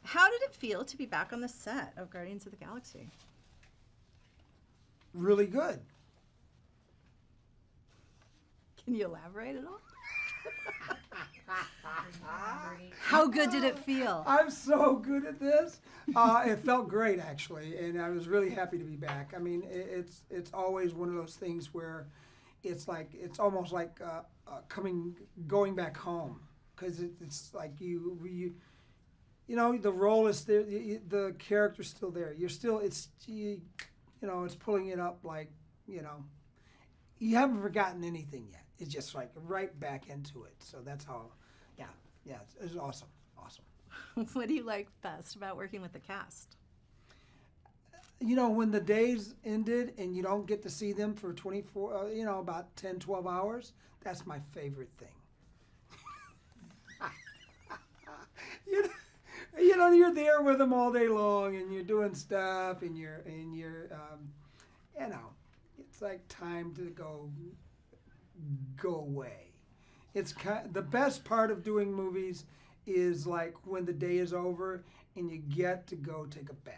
How did it feel to be back on the set of Guardians of the Galaxy? Really good. Can you elaborate at all? How good did it feel? I'm so good at this. It felt great, actually, and I was really happy to be back. I mean, it's always one of those things where it's almost like going back home, because it's like you know, the role is there, the character's still there. You're still it's pulling it up, like, you know, you haven't forgotten anything yet. It's just like right back into it. So that's how, yeah, it's awesome. What do you like best about working with the cast? You know, when the days ended and you don't get to see them for 24, about 10, 12 hours, that's my favorite thing. You're there with them all day long, and you're doing stuff, and you're it's like time to go away. It's the best part of doing movies is like when the day is over and you get to go take a bath.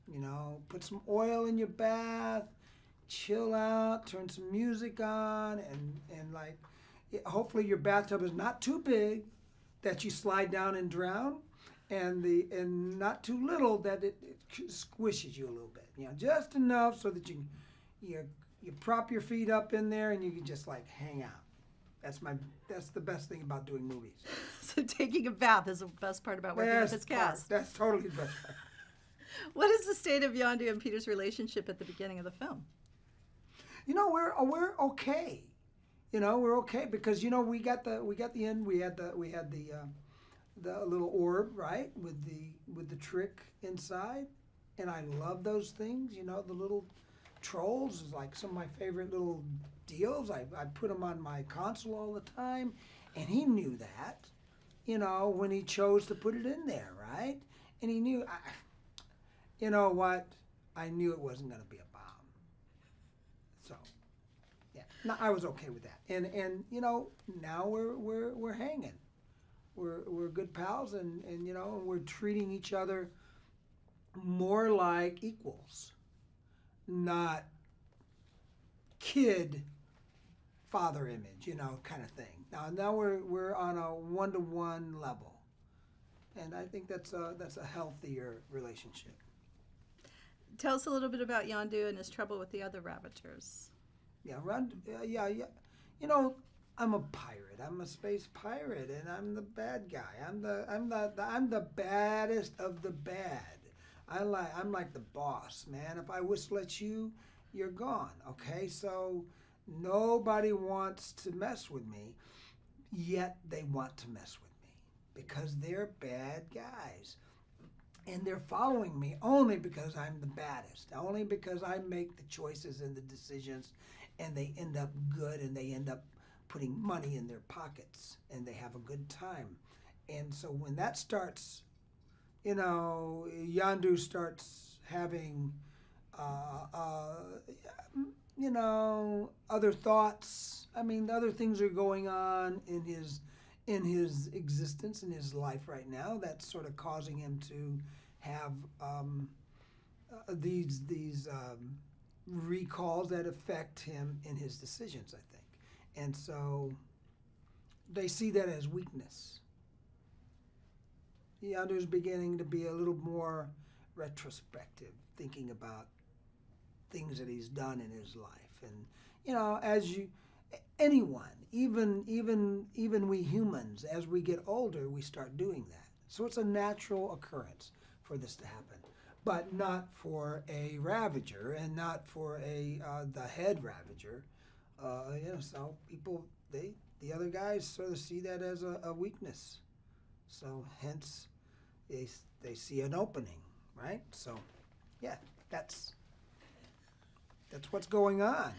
You know, put some oil in your bath, chill out, turn some music on, and like, hopefully your bathtub is not too big that you slide down and drown, and not too little that it squishes you a little bit. You know, just enough so that you prop your feet up in there and you can just like hang out. That's the best thing about doing movies. So taking a bath is the best part about working with this cast. That's totally the best part. What is the state of Yondu and Peter's relationship at the beginning of the film? You know, we're okay. You know, we're okay because, you know, we got the end. We had the little orb, right, with the trick inside, and I love those things. You know, the little trolls is like some of my favorite little deals. I put them on my console all the time, and he knew that, you know, when he chose to put it in there, right? And he knew, you know what? I knew it wasn't going to be a bomb. So, yeah, no, I was okay with that. And you know, now we're hanging. We're good pals, and you know, we're treating each other more like equals, not kid father image, you know, kind of thing. Now we're on a one-to-one level, and I think that's a healthier relationship. Tell us a little bit about Yondu and his trouble with the other Ravagers. Yeah, yeah. You know, I'm a pirate. I'm a space pirate, and I'm the bad guy. I'm the baddest of the bad. I'm like the boss, man. If I whistle at you, you're gone. Okay, so nobody wants to mess with me, yet they want to mess with me because they're bad guys. And they're following me only because I'm the baddest, only because I make the choices and the decisions, and they end up good, and they end up putting money in their pockets, and they have a good time. And so when that starts, you know, Yondu starts having, you know, other thoughts. I mean, other things are going on in his existence, in his life right now, that's sort of causing him to have these recalls that affect him in his decisions, I think. And so they see that as weakness. Yondu's beginning to be a little more retrospective, thinking about things that he's done in his life. And, you know, anyone, even we humans, as we get older, we start doing that. So it's a natural occurrence for this to happen, but not for a Ravager, and not for the head Ravager. You know, so people, the other guys sort of see that as a weakness. So hence, they see an opening, right? So, yeah, that's what's going on.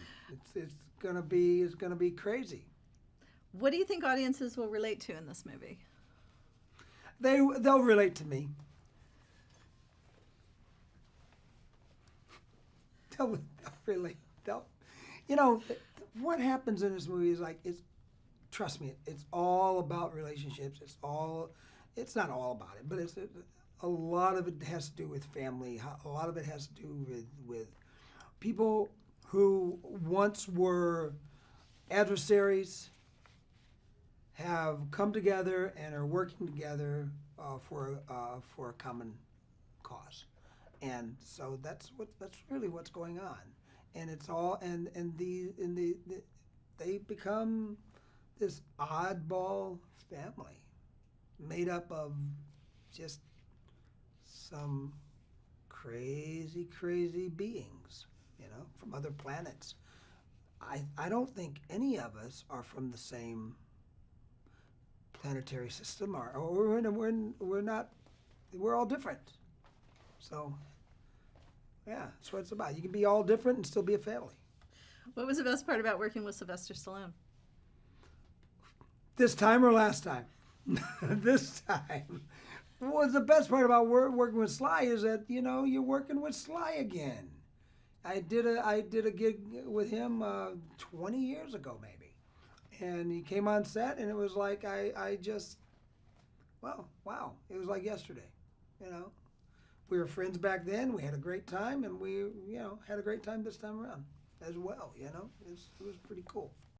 It's gonna be crazy. What do you think audiences will relate to in this movie? They'll relate to me. They'll relate. You know, what happens in this movie is like, trust me, it's all about relationships. it's not all about it, but it's a lot of it has to do with family. A lot of it has to do with people who once were adversaries have come together and are working together for a common cause, and so that's really what's going on, and it's all they become this oddball family made up of just some crazy beings, from other planets. I don't think any of us are from the same planetary system, or we're not. We're all different. So, yeah, that's what it's about. You can be all different and still be a family. What was the best part about working with Sylvester Stallone? This time or last time? This time. What was the best part about working with Sly is that, you're working with Sly again. I did a gig with him 20 years ago, maybe. And he came on set, and it was like I just, well, wow. It was like yesterday, We were friends back then. We had a great time, and we, had a great time this time around as well, It was pretty cool.